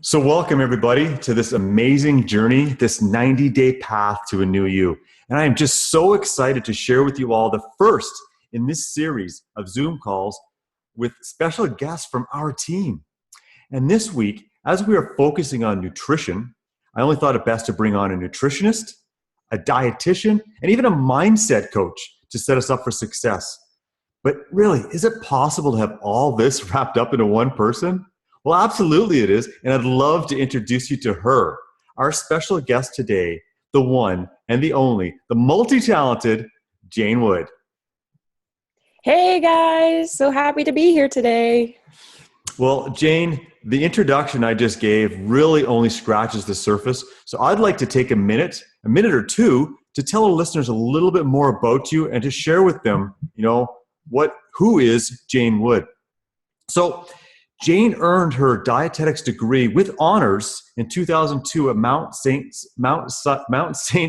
So welcome everybody to this amazing journey, this 90-day path to a new you. And I am just so excited to share with you all the first in this series of Zoom calls with special guests from our team. And this week, as we are focusing on nutrition, I only thought it best to bring on a nutritionist, a dietitian, and even a mindset coach to set us up for success. But really, is it possible to have all this wrapped up into one person? Well, absolutely it is, and I'd love to introduce you to her, our special guest today, the one and the only, the multi-talented Jane Wood. Hey guys, so happy to be here today. Well, Jane, the introduction I just gave really only scratches the surface, so I'd like to take a minute or two, to tell our listeners a little bit more about you and to share with them, who is Jane Wood. So, Jane earned her dietetics degree with honors in 2002 at Mount St.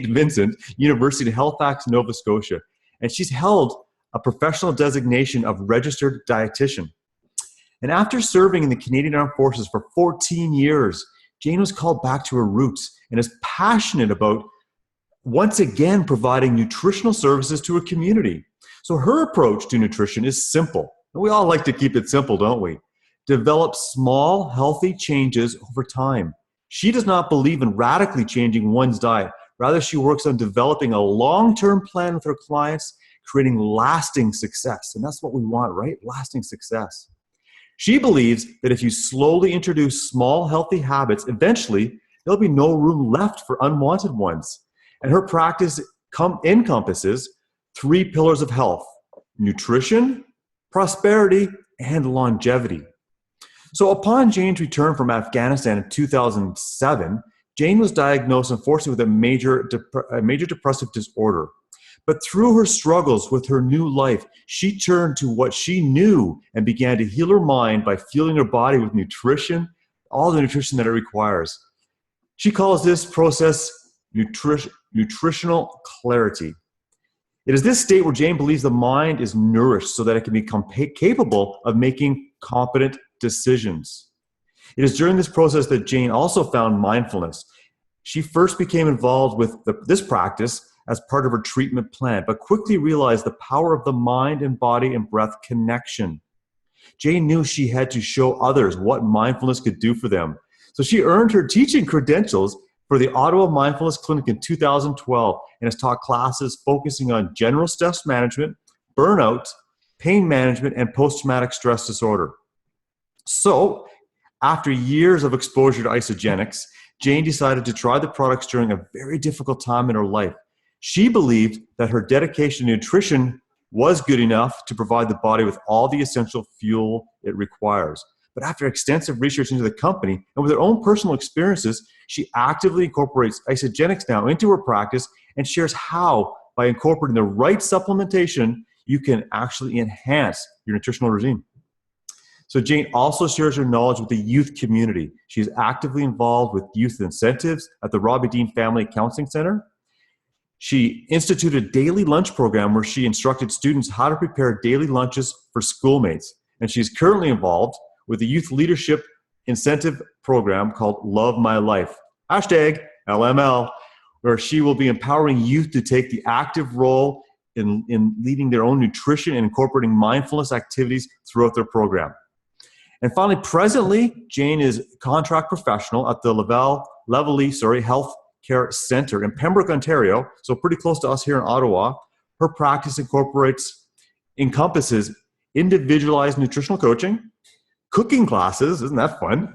Vincent University, Halifax, Nova Scotia. And she's held a professional designation of registered dietitian. And after serving in the Canadian Armed Forces for 14 years, Jane was called back to her roots and is passionate about, once again, providing nutritional services to her community. So her approach to nutrition is simple. And we all like to keep it simple, don't we? Develop small, healthy changes over time. She does not believe in radically changing one's diet. Rather, she works on developing a long-term plan with her clients, creating lasting success. And that's what we want, right? Lasting success. She believes that if you slowly introduce small, healthy habits, eventually there'll be no room left for unwanted ones. And her practice encompasses 3 pillars of health: nutrition, prosperity, and longevity. So upon Jane's return from Afghanistan in 2007, Jane was diagnosed, unfortunately, with a major depressive disorder. But through her struggles with her new life, she turned to what she knew and began to heal her mind by fueling her body with nutrition, all the nutrition that it requires. She calls this process nutritional clarity. It is this state where Jane believes the mind is nourished so that it can become capable of making competent decisions. It is during this process that Jane also found mindfulness. She first became involved with this practice as part of her treatment plan, but quickly realized the power of the mind and body and breath connection. Jane knew she had to show others what mindfulness could do for them. So she earned her teaching credentials for the Ottawa Mindfulness Clinic in 2012 and has taught classes focusing on general stress management, burnout, pain management, and post-traumatic stress disorder. So, after years of exposure to Isagenix, Jane decided to try the products during a very difficult time in her life. She believed that her dedication to nutrition was good enough to provide the body with all the essential fuel it requires. But after extensive research into the company and with her own personal experiences, she actively incorporates Isagenix now into her practice and shares how, by incorporating the right supplementation, you can actually enhance your nutritional regime. So Jane also shares her knowledge with the youth community. She is actively involved with youth incentives at the Robbie Dean Family Counseling Center. She instituted a daily lunch program where she instructed students how to prepare daily lunches for schoolmates. And she's currently involved with a youth leadership incentive program called Love My Life, #LML, where she will be empowering youth to take the active role in leading their own nutrition and incorporating mindfulness activities throughout their program. And finally, presently, Jane is a contract professional at the Leveille Health Care Center in Pembroke, Ontario, so pretty close to us here in Ottawa. Her practice encompasses individualized nutritional coaching, cooking classes, isn't that fun,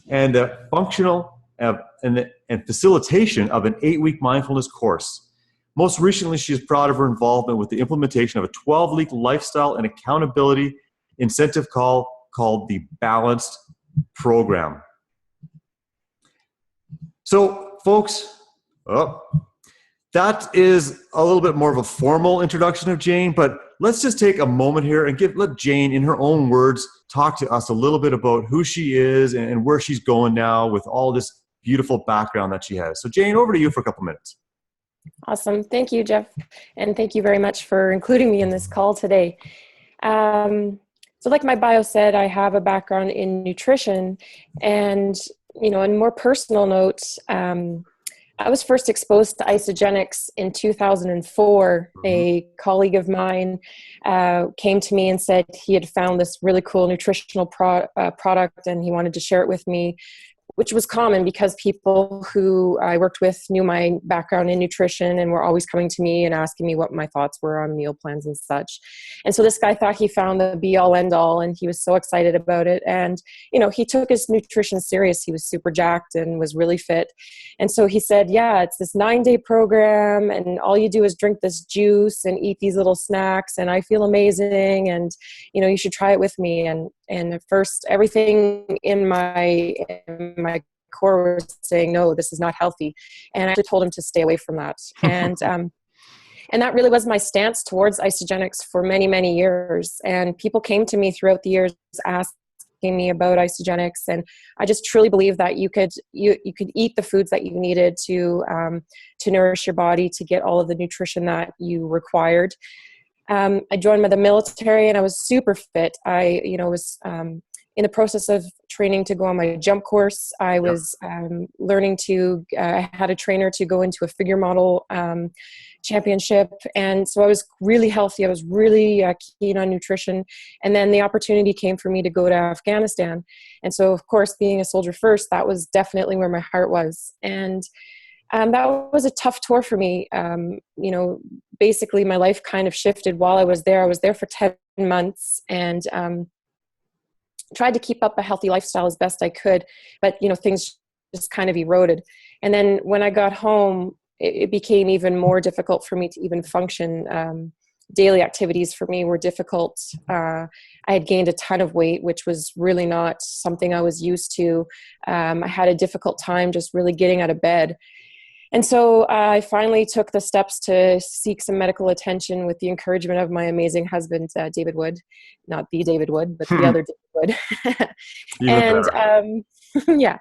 and functional and facilitation of an 8-week mindfulness course. Most recently, she is proud of her involvement with the implementation of a 12-week lifestyle and accountability incentive called the Balanced Program. So, folks, that is a little bit more of a formal introduction of Jane, but let's just take a moment here and let Jane, in her own words, talk to us a little bit about who she is and where she's going now with all this beautiful background that she has. So, Jane, over to you for a couple minutes. Awesome. Thank you, Jeff. And thank you very much for including me in this call today. So like my bio said, I have a background in nutrition, and on more personal notes, I was first exposed to Isagenix in 2004. A colleague of mine came to me and said he had found this really cool nutritional product, and he wanted to share it with me, which was common because people who I worked with knew my background in nutrition and were always coming to me and asking me what my thoughts were on meal plans and such. And so this guy thought he found the be all end all, and he was so excited about it. And, he took his nutrition serious. He was super jacked and was really fit. And so he said, yeah, it's this 9-day program, and all you do is drink this juice and eat these little snacks, and I feel amazing. And, you should try it with me. And at first, everything in my core was saying, no, this is not healthy. And I actually told him to stay away from that. And that really was my stance towards Isagenix for many, many years. And people came to me throughout the years asking me about Isagenix. And I just truly believe that you could eat the foods that you needed to nourish your body, to get all of the nutrition that you required. I joined the military, and I was super fit. I, was in the process of training to go on my jump course. I was learning I had a trainer to go into a figure model championship. And so I was really healthy. I was really keen on nutrition. And then the opportunity came for me to go to Afghanistan. And so, of course, being a soldier first, that was definitely where my heart was. And that was a tough tour for me. Basically my life kind of shifted while I was there. I was there for 10 months and tried to keep up a healthy lifestyle as best I could. But, things just kind of eroded. And then when I got home, it became even more difficult for me to even function. Daily activities for me were difficult. I had gained a ton of weight, which was really not something I was used to. I had a difficult time just really getting out of bed. And so I finally took the steps to seek some medical attention with the encouragement of my amazing husband, David Wood, not the David Wood, but the other David Wood. And yeah,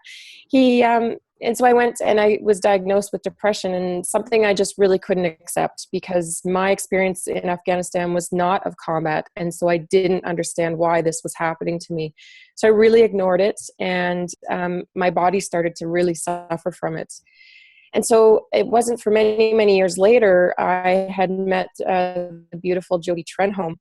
and so I went and I was diagnosed with depression, and something I just really couldn't accept because my experience in Afghanistan was not of combat. And so I didn't understand why this was happening to me. So I really ignored it, and my body started to really suffer from it. And so it wasn't for many, many years later, I had met the beautiful Jody Trenholm,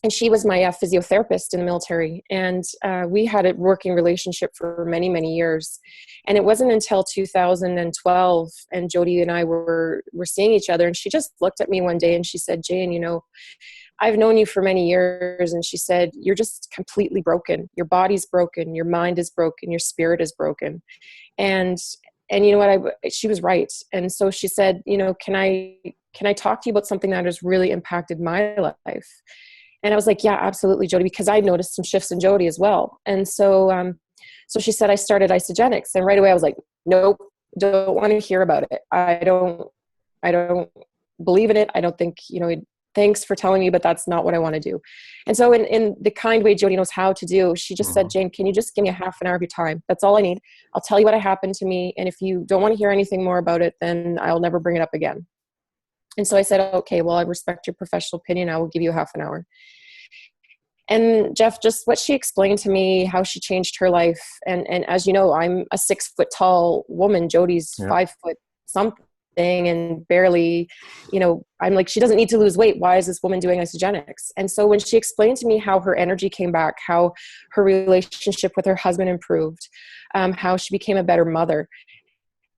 and she was my physiotherapist in the military. And we had a working relationship for many, many years. And it wasn't until 2012, and Jody and I were seeing each other, and she just looked at me one day and she said, Jane, I've known you for many years. And she said, you're just completely broken. Your body's broken. Your mind is broken. Your spirit is broken. And you know what, she was right. And so she said, can I talk to you about something that has really impacted my life? And I was like, yeah, absolutely, Jody, because I noticed some shifts in Jody as well. And so, so she said, I started Isagenix. And right away I was like, nope, don't want to hear about it. I don't believe in it. I don't think, thanks for telling me, but that's not what I want to do. And so in the kind way Jody knows how to do, she just said, Jane, can you just give me a half an hour of your time? That's all I need. I'll tell you what happened to me. And if you don't want to hear anything more about it, then I'll never bring it up again. And so I said, okay, well, I respect your professional opinion. I will give you a half an hour. And Jeff, just what she explained to me, how she changed her life. And as you know, I'm a 6 foot tall woman. Jody's 5 foot something. And barely, I'm like, she doesn't need to lose weight. Why is this woman doing Isagenix? And so when she explained to me how her energy came back, how her relationship with her husband improved, how she became a better mother,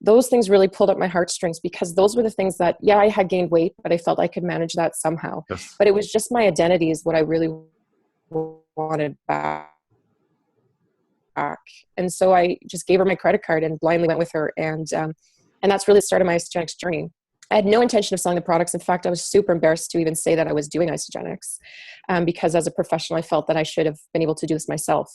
those things really pulled up my heartstrings, because those were the things that, I had gained weight, but I felt I could manage that somehow. Yes. But it was just my identity is what I really wanted back. And so I just gave her my credit card and blindly went with her. And that's really the start of my Isagenix journey. I had no intention of selling the products. In fact, I was super embarrassed to even say that I was doing Isagenix because as a professional, I felt that I should have been able to do this myself.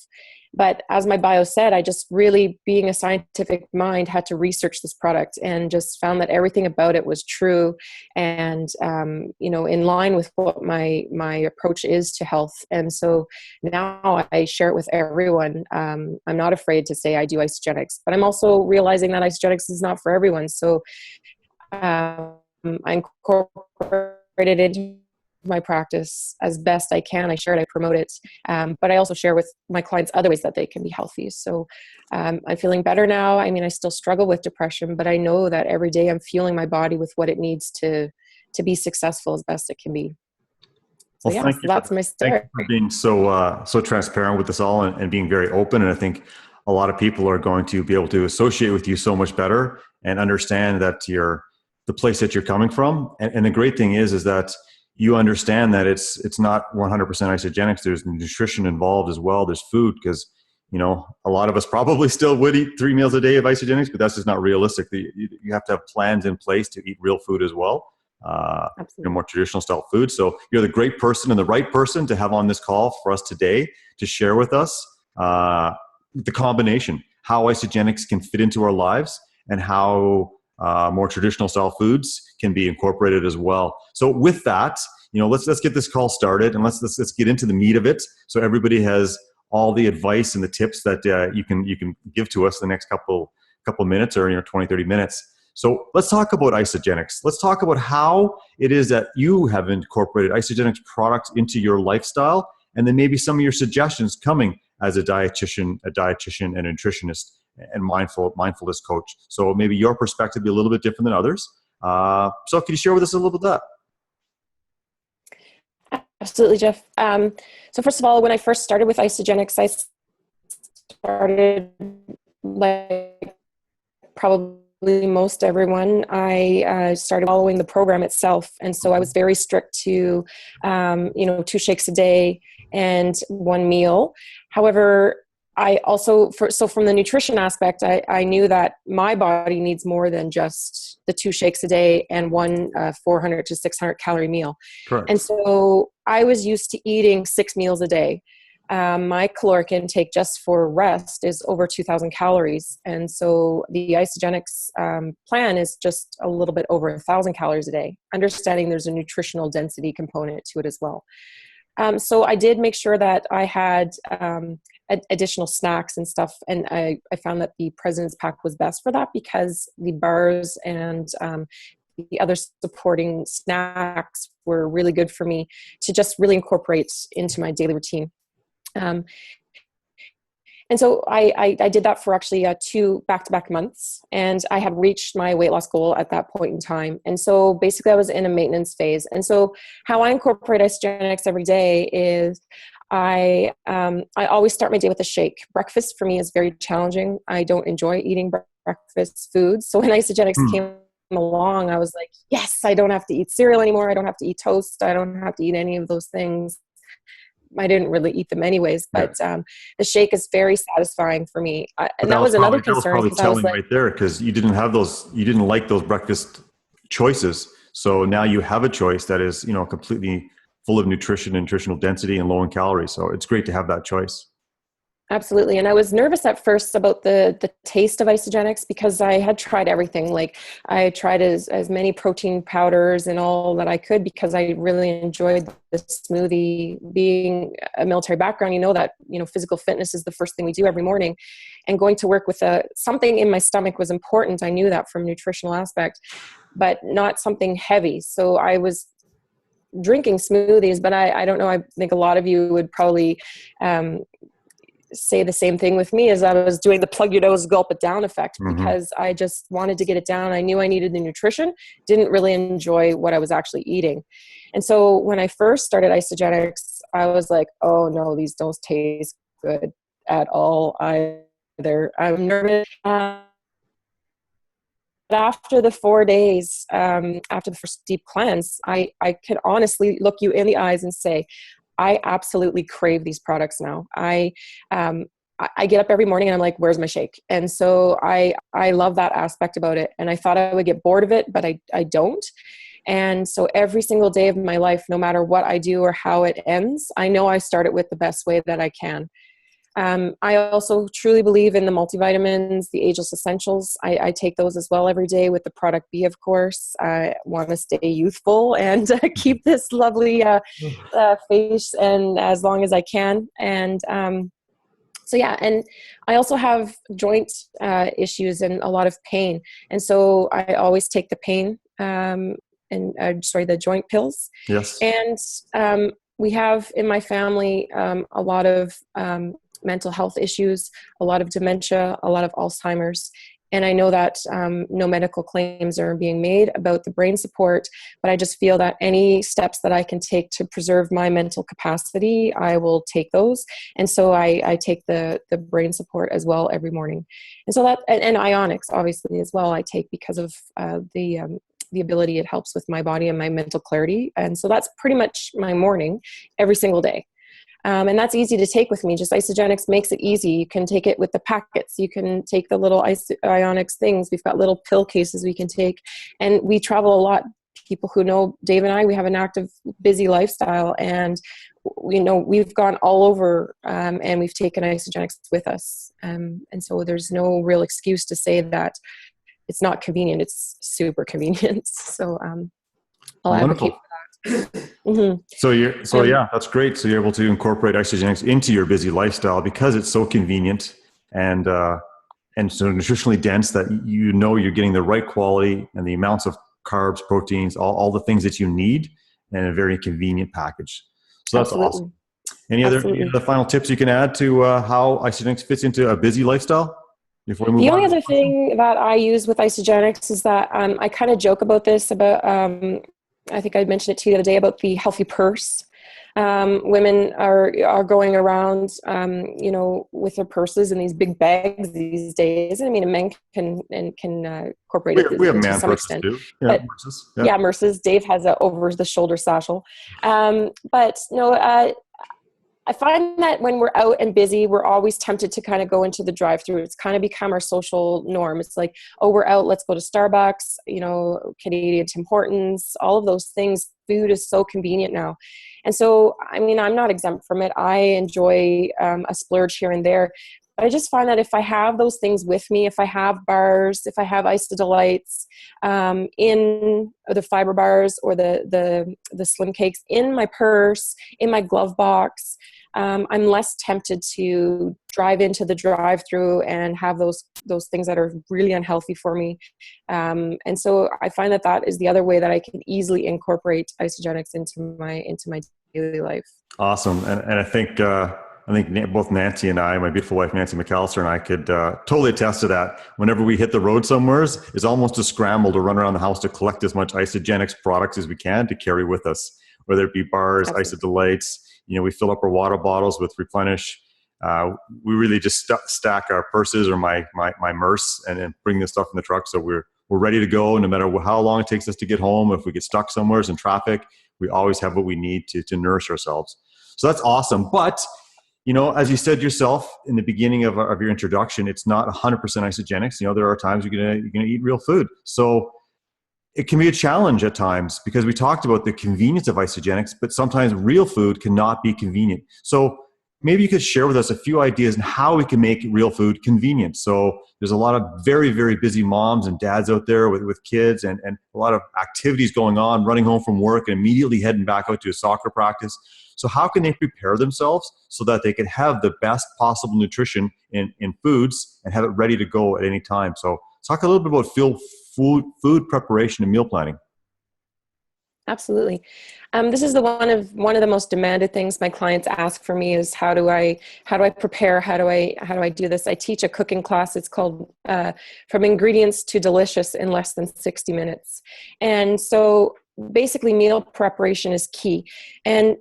But as my bio said, I just really, being a scientific mind, had to research this product and just found that everything about it was true and, in line with what my approach is to health. And so now I share it with everyone. I'm not afraid to say I do Isagenix, but I'm also realizing that Isagenix is not for everyone. So I incorporated into my practice as best I can. I share it, I promote it. But I also share with my clients other ways that they can be healthy. So I'm feeling better now. I mean, I still struggle with depression, but I know that every day I'm fueling my body with what it needs to be successful as best it can be. So Well, yeah, thank so you that's my thank story. you for being so transparent with us all, and being very open. And I think a lot of people are going to be able to associate with you so much better and understand that you're the place that you're coming from. And the great thing is that you understand that it's not 100% Isagenix. There's nutrition involved as well. There's food, because a lot of us probably still would eat 3 meals a day of Isagenix, but that's just not realistic. You have to have plans in place to eat real food as well. Absolutely. More traditional style food. So you're the great person and the right person to have on this call for us today to share with us the combination, how Isagenix can fit into our lives, and how more traditional style foods can be incorporated as well. So with that, let's get this call started, and let's get into the meat of it. So everybody has all the advice and the tips that you can give to us the next couple minutes, or 20, 30 minutes. So let's talk about Isagenix. Let's talk about how it is that you have incorporated Isagenix products into your lifestyle, and then maybe some of your suggestions coming as a dietitian and a nutritionist and mindfulness coach. So maybe your perspective be a little bit different than others. So can you share with us a little bit of that? Absolutely, Jeff. So first of all, when I first started with Isagenix, I started like probably most everyone. I started following the program itself, and so I was very strict to 2 shakes a day and 1 meal. However, I also from the nutrition aspect, I knew that my body needs more than just the 2 shakes a day and 1 400 to 600 calorie meal. Correct. And so I was used to eating 6 meals a day. My caloric intake just for rest is over 2,000 calories. And so the Isagenix plan is just a little bit over 1,000 calories a day, understanding there's a nutritional density component to it as well. So I did make sure that I had additional snacks and stuff. And I found that the President's Pack was best for that, because the bars and the other supporting snacks were really good for me to just really incorporate into my daily routine. And so I did that for actually 2 back-to-back months, and I had reached my weight loss goal at that point in time. And so basically I was in a maintenance phase. And so how I incorporate Isagenix every day is I always start my day with a shake. Breakfast for me is very challenging. I don't enjoy eating breakfast foods. So when Isagenix came along, I was like, yes, I don't have to eat cereal anymore. I don't have to eat toast. I don't have to eat any of those things. I didn't really eat them anyways, but the shake is very satisfying for me. And that was another concern. That was probably telling right there, because you didn't like those breakfast choices. So now you have a choice that is, completely full of nutritional density and low in calories. So it's great to have that choice. Absolutely. And I was nervous at first about the taste of Isagenix, because I had tried everything. Like I tried as many protein powders and all that I could, because I really enjoyed the smoothie. Being a military background, that, physical fitness is the first thing we do every morning, and going to work with something in my stomach was important. I knew that from a nutritional aspect, but not something heavy. So I was drinking smoothies, but I don't know. I think a lot of you would probably, say the same thing with me, as I was doing the plug your nose, gulp it down effect, because I just wanted to get it down. I knew I needed the nutrition, didn't really enjoy what I was actually eating. And so when I first started Isagenix, I was like, oh no, these don't taste good at all either. I'm nervous. But after the 4 days, after the first deep cleanse, I could honestly look you in the eyes and say, I absolutely crave these products now. I get up every morning and I'm like, where's my shake? And so I love that aspect about it. And I thought I would get bored of it, but I don't. And so every single day of my life, no matter what I do or how it ends, I know I start it with the best way that I can. I also truly believe in the multivitamins, the ageless essentials. I take those as well every day with the product B, of course. I want to stay youthful and keep this lovely face and as long as I can. And so yeah, and I also have joint issues and a lot of pain. And so I always take the pain the joint pills. Yes. And we have in my family a lot of mental health issues, a lot of dementia, a lot of Alzheimer's. And I know that no medical claims are being made about the brain support, but I just feel that any steps that I can take to preserve my mental capacity, I will take those. And so I take the brain support as well every morning. And so that, and Ionics obviously as well, I take because of the ability it helps with my body and my mental clarity. And so that's pretty much my morning every single day. And that's easy to take with me. Just Isagenix makes it easy. You can take it with the packets. You can take the little Ionics things. We've got little pill cases we can take. And we travel a lot. People who know Dave and I, we have an active, busy lifestyle. And we've gone all over and we've taken Isagenix with us. And so there's no real excuse to say that it's not convenient. It's super convenient. So I'll advocate for that. Mm-hmm. Yeah, that's great. So you're able to incorporate Isagenix into your busy lifestyle because it's so convenient and so nutritionally dense that you're getting the right quality and the amounts of carbs, proteins, all the things that you need in a very convenient package. So that's Absolutely. awesome. Any other final tips you can add to how Isagenix fits into a busy lifestyle? Before we move the on? only other thing that I use with Isagenix is that I kind of joke about this I think I mentioned it to you the other day about the healthy purse. Women are going around, with their purses and these big bags these days. I mean, men can incorporate it we have to man some purses extent. too. Yeah, purses. Yeah, Merce's. Dave has a over-the-shoulder satchel. But no, I find that when we're out and busy, we're always tempted to kind of go into the drive-through. It's kind of become our social norm. It's like, oh, we're out, let's go to Starbucks, Canadian Tim Hortons, all of those things. Food is so convenient now. And so, I mean, I'm not exempt from it. I enjoy a splurge here and there. But I just find that if I have those things with me, if I have bars, if I have Isodelites in the fiber bars or the slim cakes in my purse, in my glove box, I'm less tempted to drive into the drive-through and have those things that are really unhealthy for me. And so I find that is the other way that I can easily incorporate Isagenix into my daily life. Awesome, and I think both Nancy and I, my beautiful wife Nancy McAllister, and I could totally attest to that. Whenever we hit the road somewhere, it's almost a scramble to run around the house to collect as much Isagenix products as we can to carry with us, whether it be bars, Isodelites. We fill up our water bottles with Replenish. We really just stack our purses or my Merce and bring this stuff in the truck. So we're ready to go no matter how long it takes us to get home. If we get stuck somewhere in traffic, we always have what we need to nourish ourselves. So that's awesome. But, as you said yourself in the beginning of your introduction, it's not 100% Isagenix. There are times you're gonna eat real food. So it can be a challenge at times because we talked about the convenience of Isagenix, but sometimes real food cannot be convenient. So maybe you could share with us a few ideas on how we can make real food convenient. So there's a lot of very, very busy moms and dads out there with kids and a lot of activities going on, running home from work and immediately heading back out to a soccer practice. So how can they prepare themselves so that they can have the best possible nutrition in foods and have it ready to go at any time? So talk a little bit about food preparation and meal planning. Absolutely. This is one of the most demanded things my clients ask for me is how do I prepare? How do I do this? I teach a cooking class. It's called From Ingredients to Delicious in Less Than 60 Minutes. And so basically meal preparation is key. And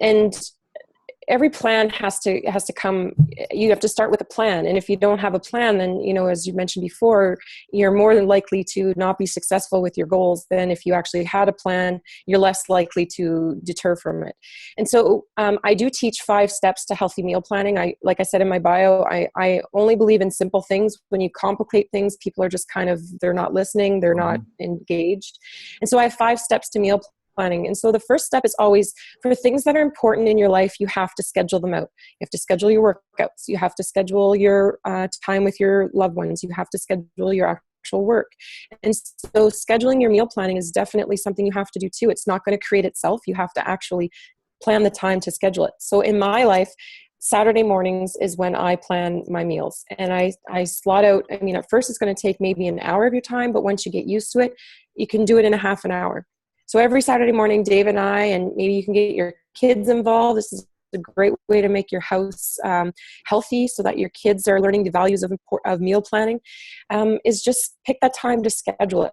every plan has to come, you have to start with a plan. And if you don't have a plan, then, as you mentioned before, you're more than likely to not be successful with your goals than if you actually had a plan. You're less likely to deter from it. And so I do teach 5 steps to healthy meal planning. Like I said in my bio, I only believe in simple things. When you complicate things, people are just they're not listening, they're not engaged. And so I have 5 steps to meal planning. And so the first step is always for things that are important in your life, you have to schedule them out. You have to schedule your workouts. You have to schedule your time with your loved ones. You have to schedule your actual work. And so scheduling your meal planning is definitely something you have to do too. It's not going to create itself. You have to actually plan the time to schedule it. So in my life, Saturday mornings is when I plan my meals. And I slot out, at first it's going to take maybe an hour of your time, but once you get used to it, you can do it in a half an hour. So every Saturday morning, Dave and I, and maybe you can get your kids involved. This is a great way to make your house healthy so that your kids are learning the values of meal planning, is just pick that time to schedule it.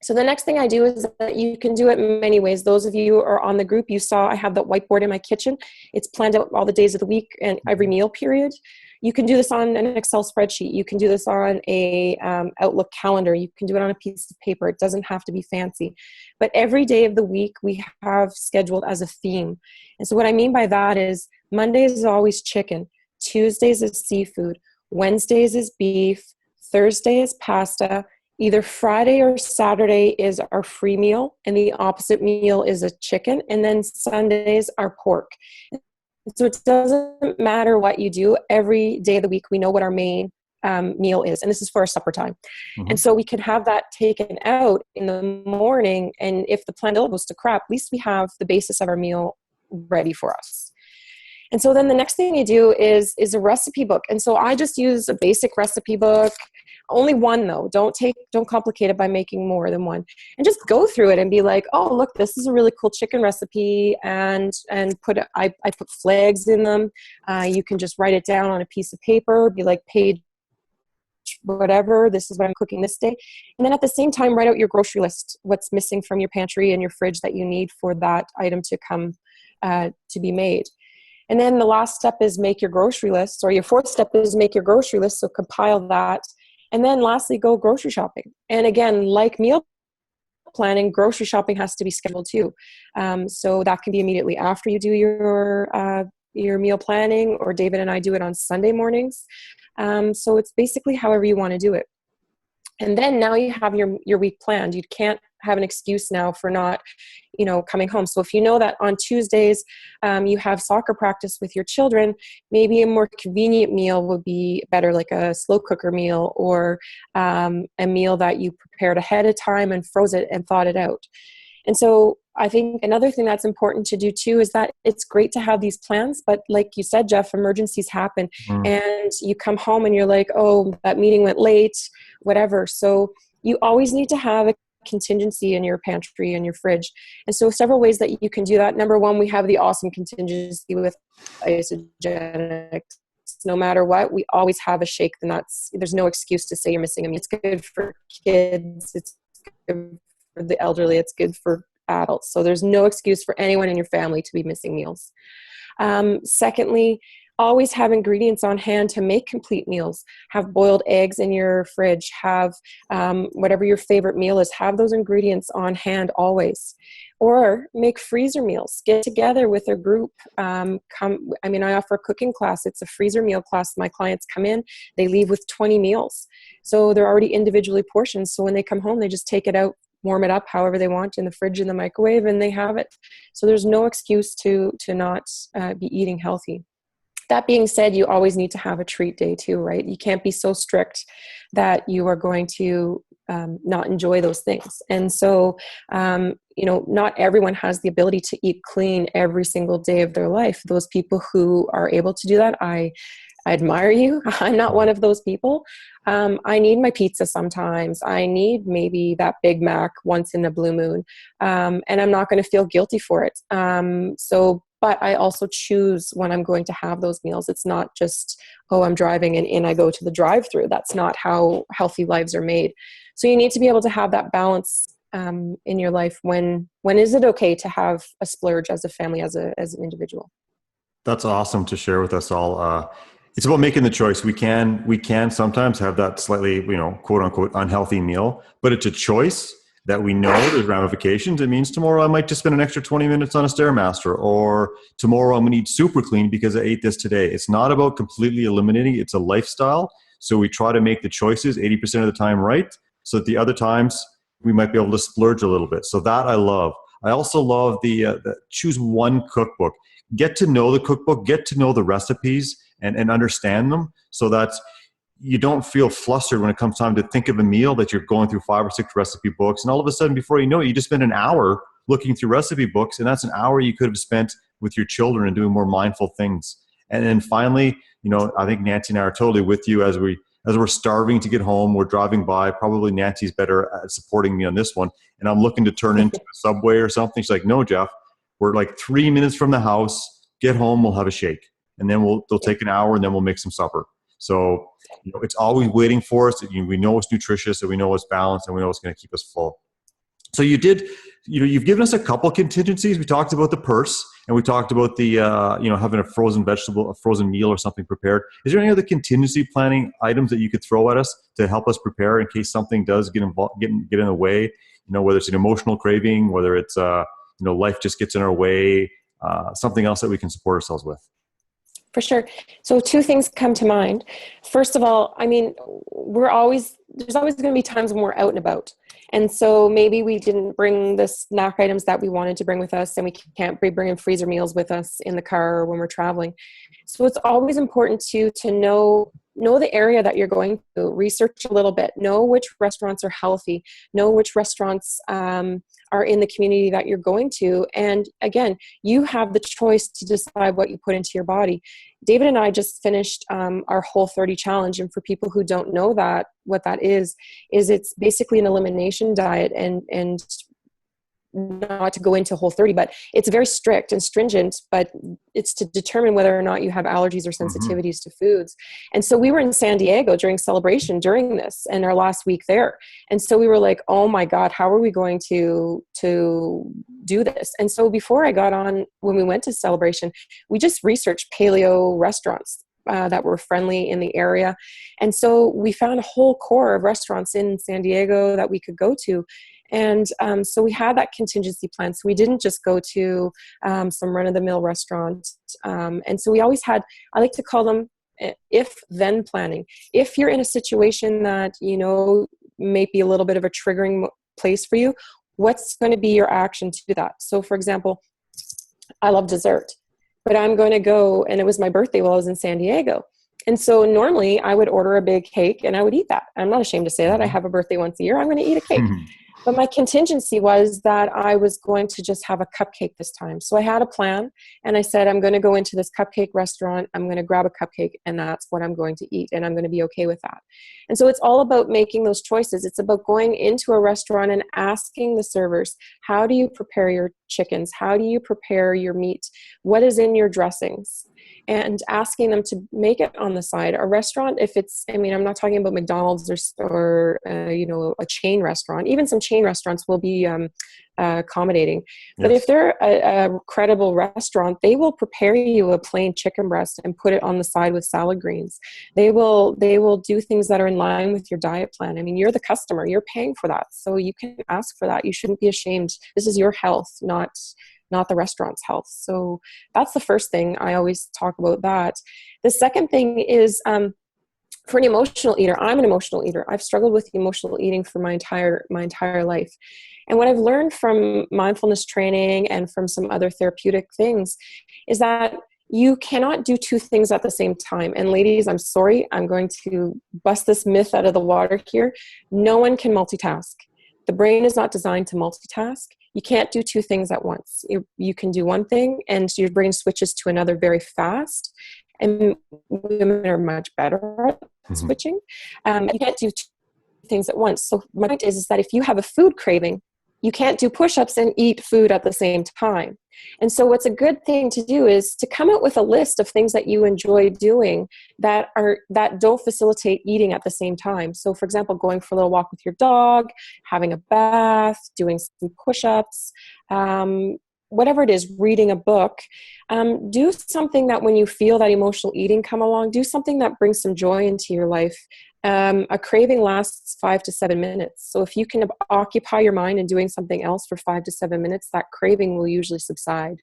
So the next thing I do is that you can do it in many ways. Those of you who are on the group, you saw I have that whiteboard in my kitchen. It's planned out all the days of the week and every meal period. You can do this on an Excel spreadsheet. You can do this on a Outlook calendar. You can do it on a piece of paper. It doesn't have to be fancy. But every day of the week we have scheduled as a theme. And so what I mean by that is Mondays is always chicken. Tuesdays is seafood. Wednesdays is beef. Thursday is pasta. Either Friday or Saturday is our free meal, and the opposite meal is a chicken, and then Sundays are pork. So it doesn't matter what you do. Every day of the week, we know what our main meal is, and this is for our supper time. Mm-hmm. And so we can have that taken out in the morning, and if the plan goes to crap, at least we have the basis of our meal ready for us. And so then the next thing you do is a recipe book. And so I just use a basic recipe book. Only one though. Don't complicate it by making more than one. And just go through it and be like, oh, look, this is a really cool chicken recipe, and I put flags in them. You can just write it down on a piece of paper, be like page whatever, this is what I'm cooking this day. And then at the same time, write out your grocery list, what's missing from your pantry and your fridge that you need for that item to come to be made. And then the last step is make your grocery list, or your fourth step is make your grocery list. So compile that. And then lastly, go grocery shopping. And again, like meal planning, grocery shopping has to be scheduled too. So that can be immediately after you do your meal planning, or David and I do it on Sunday mornings. So it's basically however you want to do it. And then now you have your week planned. You can't have an excuse now for not, coming home. So if you know that on Tuesdays you have soccer practice with your children, maybe a more convenient meal would be better, like a slow cooker meal, or a meal that you prepared ahead of time and froze it and thawed it out. And so I think another thing that's important to do too is that it's great to have these plans, but like you said, Jeff, emergencies happen and you come home and you're like, oh, that meeting went late, whatever. So you always need to have a contingency in your pantry and your fridge. And so several ways that you can do that. Number one, we have the awesome contingency with Isagenix. No matter what, we always have a shake the nuts. There's no excuse to say you're missing a meal. It's good for kids. It's good for the elderly. It's good for adults. So there's no excuse for anyone in your family to be missing meals. Secondly, always have ingredients on hand to make complete meals. Have boiled eggs in your fridge. Have whatever your favorite meal is. Have those ingredients on hand always. Or make freezer meals. Get together with a group. I offer a cooking class. It's a freezer meal class. My clients come in. They leave with 20 meals. So they're already individually portioned. So when they come home, they just take it out, warm it up however they want in the fridge, in the microwave, and they have it. So there's no excuse to not be eating healthy. That being said, you always need to have a treat day too, right? You can't be so strict that you are going to not enjoy those things. And so, not everyone has the ability to eat clean every single day of their life. Those people who are able to do that, I admire you. I'm not one of those people. I need my pizza sometimes. I need maybe that Big Mac once in a blue moon. And I'm not going to feel guilty for it. But I also choose when I'm going to have those meals. It's not just, I'm driving and in I go to the drive-through. That's not how healthy lives are made. So you need to be able to have that balance in your life. When is it okay to have a splurge as a family, as an individual? That's awesome to share with us all. It's about making the choice. We can sometimes have that slightly, quote unquote, unhealthy meal, but it's a choice that we know there's ramifications. It means tomorrow I might just spend an extra 20 minutes on a Stairmaster, or tomorrow I'm going to eat super clean because I ate this today. It's not about completely eliminating. It's a lifestyle. So we try to make the choices 80% of the time right, so that the other times we might be able to splurge a little bit. So that I love. I also love the choose one cookbook. Get to know the cookbook, get to know the recipes and understand them, so that you don't feel flustered when it comes time to think of a meal that you're going through 5 or 6 recipe books. And all of a sudden, before you know it, you just spend an hour looking through recipe books. And that's an hour you could have spent with your children and doing more mindful things. And then finally, I think Nancy and I are totally with you as we as we're starving to get home, we're driving by, probably Nancy's better at supporting me on this one, and I'm looking to turn into a Subway or something. She's like, no, Jeff, we're like 3 minutes from the house, get home, we'll have a shake. And then they'll take an hour, and then we'll make some supper. So it's always waiting for us. We know it's nutritious, and we know it's balanced, and we know it's going to keep us full. So you've given us a couple contingencies. We talked about the purse, and we talked about the, having a frozen vegetable, a frozen meal or something prepared. Is there any other contingency planning items that you could throw at us to help us prepare in case something does get in the way? Whether it's an emotional craving, whether it's, life just gets in our way, something else that we can support ourselves with. For sure. So 2 things come to mind. First of all, there's always going to be times when we're out and about. And so maybe we didn't bring the snack items that we wanted to bring with us, and we can't be bringing freezer meals with us in the car or when we're traveling. So it's always important to know the area that you're going to, research a little bit, know which restaurants are healthy, know which restaurants are in the community that you're going to. And again, you have the choice to decide what you put into your body. David and I just finished our Whole30 challenge. And for people who don't know what that is it's basically an elimination diet, and not to go into Whole30, but it's very strict and stringent, but it's to determine whether or not you have allergies or sensitivities to foods. And so we were in San Diego during Celebration during this and our last week there. And so we were like, oh my God, how are we going to do this? And so before I got on, when we went to Celebration, we just researched paleo restaurants that were friendly in the area. And so we found a whole core of restaurants in San Diego that we could go to. And so we had that contingency plan. So we didn't just go to some run-of-the-mill restaurant. And so we always had, I like to call them if-then planning. If you're in a situation that, may be a little bit of a triggering place for you, what's going to be your action to do that? So for example, I love dessert, but I'm going to go, and it was my birthday while I was in San Diego. And so normally I would order a big cake and I would eat that. I'm not ashamed to say that. I have a birthday once a year. I'm going to eat a cake. But my contingency was that I was going to just have a cupcake this time. So I had a plan, and I said, I'm going to go into this cupcake restaurant. I'm going to grab a cupcake, and that's what I'm going to eat. And I'm going to be okay with that. And so it's all about making those choices. It's about going into a restaurant and asking the servers, how do you prepare your chickens? How do you prepare your meat? What is in your dressings? And asking them to make it on the side. A restaurant, if it's, I'm not talking about McDonald's or a chain restaurant. Even some chain restaurants will be accommodating. But if they're a credible restaurant, they will prepare you a plain chicken breast and put it on the side with salad greens. They will do things that are in line with your diet plan. You're the customer. You're paying for that. So you can ask for that. You shouldn't be ashamed. This is your health, not the restaurant's health. So that's the first thing. I always talk about that. The second thing is for an emotional eater. I'm an emotional eater. I've struggled with emotional eating for my entire life. And what I've learned from mindfulness training and from some other therapeutic things is that you cannot do 2 things at the same time. And ladies, I'm sorry, I'm going to bust this myth out of the water here. No one can multitask. The brain is not designed to multitask. You can't do 2 things at once. You can do one thing and your brain switches to another very fast. And women are much better at switching. You can't do 2 things at once. So my point is that if you have a food craving, you can't do push-ups and eat food at the same time. And so what's a good thing to do is to come up with a list of things that you enjoy doing that don't facilitate eating at the same time. So for example, going for a little walk with your dog, having a bath, doing some push-ups, whatever it is, reading a book. Do something that when you feel that emotional eating come along, do something that brings some joy into your life. A craving lasts 5 to 7 minutes. So if you can occupy your mind in doing something else for 5 to 7 minutes, that craving will usually subside.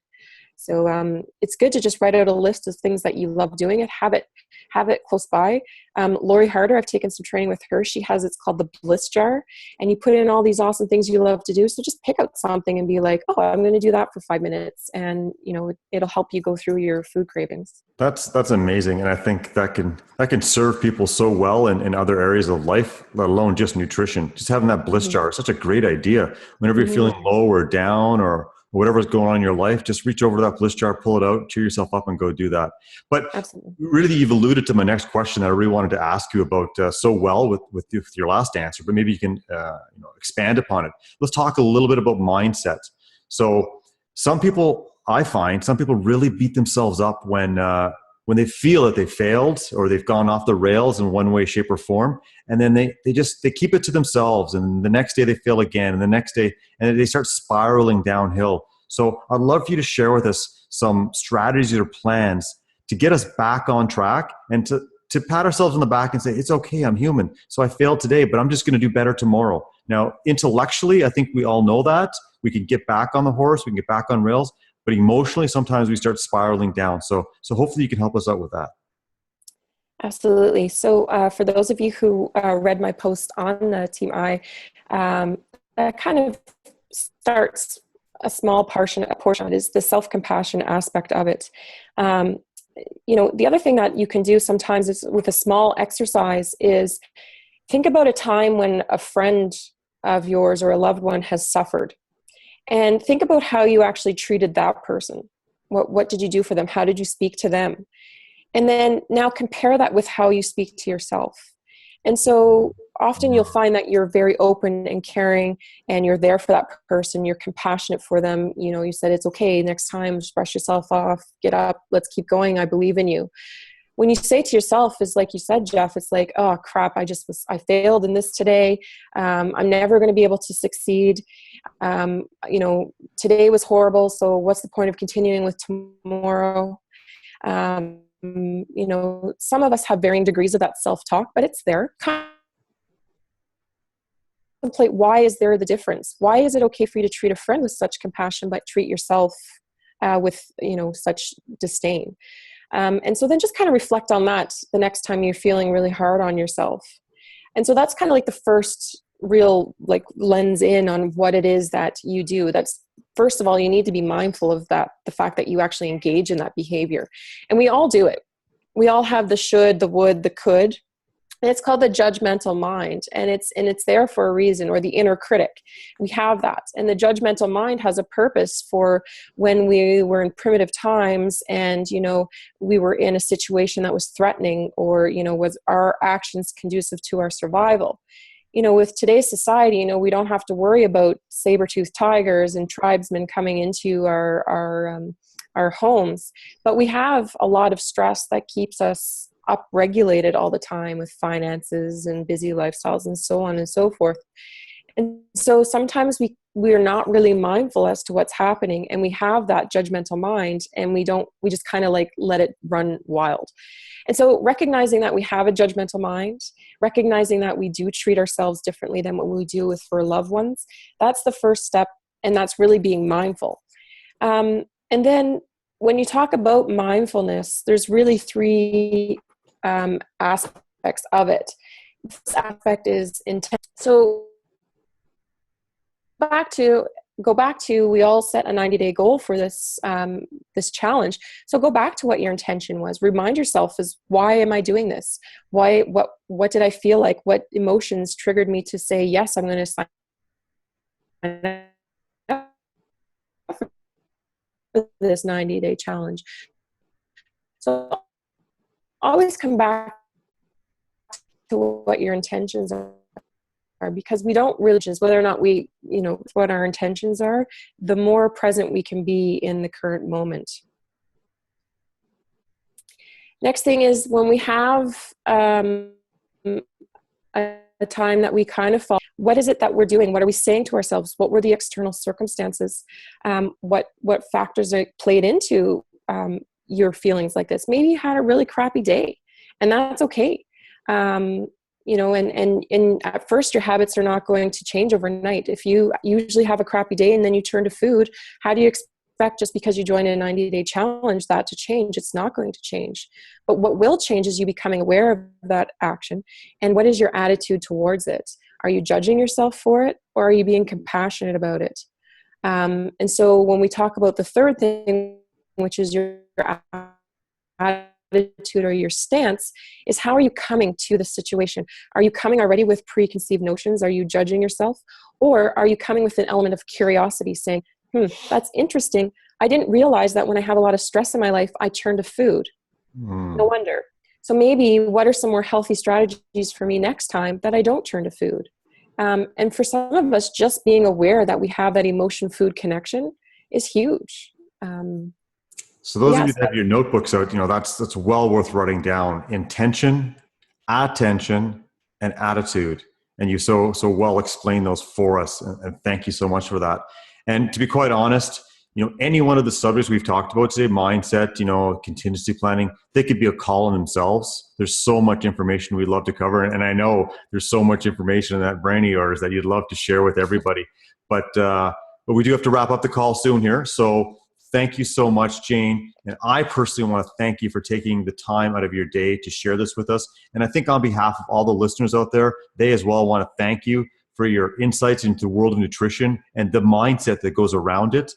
So it's good to just write out a list of things that you love doing and have it close by. Lori Harder, I've taken some training with her. It's called the Bliss Jar, and you put in all these awesome things you love to do. So just pick out something and be like, oh, I'm going to do that for 5 minutes. And, it'll help you go through your food cravings. That's amazing. And I think that can serve people so well in other areas of life, let alone just nutrition. Just having that Bliss Jar is such a great idea. Whenever you're feeling low or down or whatever's going on in your life, just reach over to that bliss jar, pull it out, cheer yourself up, and go do that. But Absolutely. really, you've alluded to my next question that I really wanted to ask you about so well with your last answer, but maybe you can expand upon it. Let's talk a little bit about mindset. So I find some people really beat themselves up when they feel that they failed or they've gone off the rails in one way, shape, or form, and then they keep it to themselves, and the next day they fail again, and the next day, and they start spiraling downhill. So I'd love for you to share with us some strategies or plans to get us back on track and to pat ourselves on the back and say, it's okay, I'm human. So I failed today, but I'm just going to do better tomorrow. Now, intellectually, I think we all know that. We can get back on the horse, we can get back on rails, but emotionally, sometimes we start spiraling down. So hopefully you can help us out with that. Absolutely. So for those of you who read my post on Team I, that kind of starts a small portion is the self-compassion aspect of it. The other thing that you can do sometimes is with a small exercise is think about a time when a friend of yours or a loved one has suffered. And think about how you actually treated that person. What did you do for them? How did you speak to them? And then now compare that with how you speak to yourself. And so often you'll find that you're very open and caring and you're there for that person. You're compassionate for them. You said, it's okay. Next time, just brush yourself off, get up, let's keep going. I believe in you. When you say to yourself, is like you said, Jeff, it's like, oh crap, I failed in this today. I'm never going to be able to succeed. Today was horrible. So what's the point of continuing with tomorrow? Some of us have varying degrees of that self-talk, but it's there. Contemplate, why is there the difference? Why is it okay for you to treat a friend with such compassion, but treat yourself with, such disdain? And so then just kind of reflect on that the next time you're feeling really hard on yourself. And so that's kind of like the first real lens in on what it is that you do. That's, first of all, you need to be mindful of that, the fact that you actually engage in that behavior. And we all do it. We all have the should, the would, the could. And it's called the judgmental mind. And it's there for a reason, or the inner critic. We have that. And the judgmental mind has a purpose for when we were in primitive times and, we were in a situation that was threatening or, was our actions conducive to our survival. With today's society, we don't have to worry about saber-toothed tigers and tribesmen coming into our homes, but we have a lot of stress that keeps us upregulated all the time with finances and busy lifestyles and so on and so forth. And so sometimes we are not really mindful as to what's happening, and we have that judgmental mind, and we just kind of let it run wild. And so recognizing that we have a judgmental mind, recognizing that we do treat ourselves differently than what we do for loved ones, that's the first step, and that's really being mindful. And then when you talk about mindfulness, there's really three aspects of it. This aspect is intent. So go back to we all set a 90-day goal for this challenge. So go back to what your intention was. Remind yourself, why am I doing this? What did I feel like? What emotions triggered me to say, yes, I'm going to sign up for this 90-day challenge. So always come back to what your intentions are, because we don't really, whether or not we, what our intentions are, the more present we can be in the current moment. Next thing is when we have a time that we kind of fall, what is it that we're doing? What are we saying to ourselves? What were the external circumstances? What factors are played into your feelings like this? Maybe you had a really crappy day, and that's okay. And at first your habits are not going to change overnight. If you usually have a crappy day and then you turn to food, how do you expect just because you join a 90-day challenge that to change? It's not going to change. But what will change is you becoming aware of that action, and what is your attitude towards it? Are you judging yourself for it, or are you being compassionate about it? And so when we talk about the third thing, which is your attitude or your stance, is how are you coming to the situation? Are you coming already with preconceived notions? Are you judging yourself? Or are you coming with an element of curiosity saying, That's interesting. I didn't realize that when I have a lot of stress in my life, I turn to food. No wonder. So maybe what are some more healthy strategies for me next time that I don't turn to food? And for some of us, just being aware that we have that emotion-food connection is huge. So those of you that have your notebooks out, that's well worth writing down. Intention, attention, and attitude. And you so well explained those for us. And thank you so much for that. And to be quite honest, any one of the subjects we've talked about today, mindset, contingency planning, they could be a call in themselves. There's so much information we'd love to cover. And I know there's so much information in that brain of yours that you'd love to share with everybody. But we do have to wrap up the call soon here. So thank you so much, Jane. And I personally want to thank you for taking the time out of your day to share this with us. And I think on behalf of all the listeners out there, they as well want to thank you for your insights into the world of nutrition and the mindset that goes around it.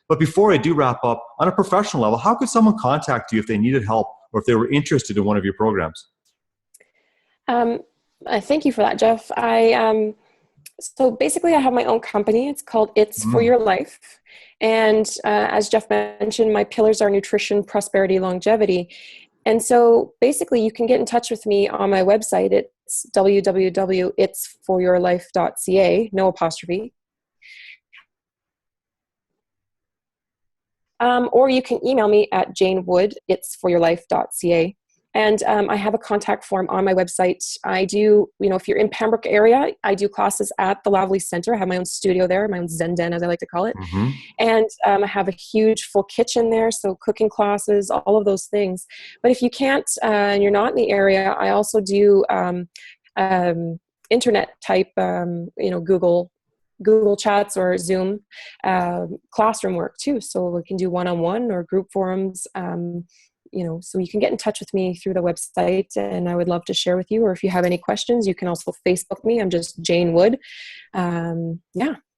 But before I do wrap up, on a professional level, how could someone contact you if they needed help or if they were interested in one of your programs? Thank you for that, Jeff. So basically I have my own company. It's called It's For Your Life. And as Jeff mentioned, my pillars are nutrition, prosperity, longevity. And so basically you can get in touch with me on my website. It's www.itsforyourlife.ca, no apostrophe. Or you can email me at janewood@itsforyourlife.ca. And I have a contact form on my website. I do, if you're in Pembroke area, I do classes at the Lavely Center. I have my own studio there, my own Zen Den, as I like to call it. And I have a huge full kitchen there, so cooking classes, all of those things. But if you can't, and you're not in the area, I also do internet type, Google Chats or Zoom classroom work too. So we can do one-on-one or group forums, so you can get in touch with me through the website and I would love to share with you. Or if you have any questions, you can also Facebook me. I'm just Jane Wood. I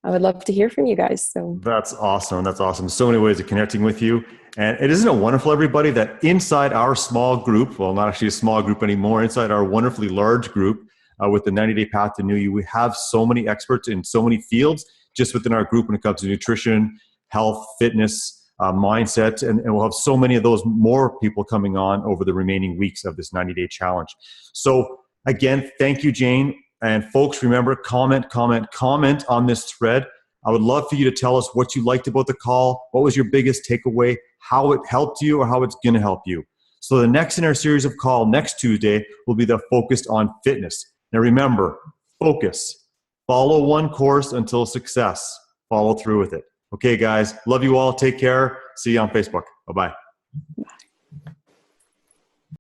would love to hear from you guys. So That's awesome. That's awesome. So many ways of connecting with you. And isn't it wonderful, everybody, that inside our small group, well, not actually a small group anymore, inside our wonderfully large group, with the 90-Day Path to New You, we have so many experts in so many fields just within our group when it comes to nutrition, health, fitness, mindset, and we'll have so many of those more people coming on over the remaining weeks of this 90-day challenge. So again, thank you, Jane. And folks, remember, comment on this thread. I would love for you to tell us what you liked about the call, what was your biggest takeaway, how it helped you or how it's going to help you. So the next in our series of call next Tuesday will be focused on fitness. Now remember, focus. Follow one course until success. Follow through with it. Okay, guys. Love you all. Take care. See you on Facebook. Bye-bye.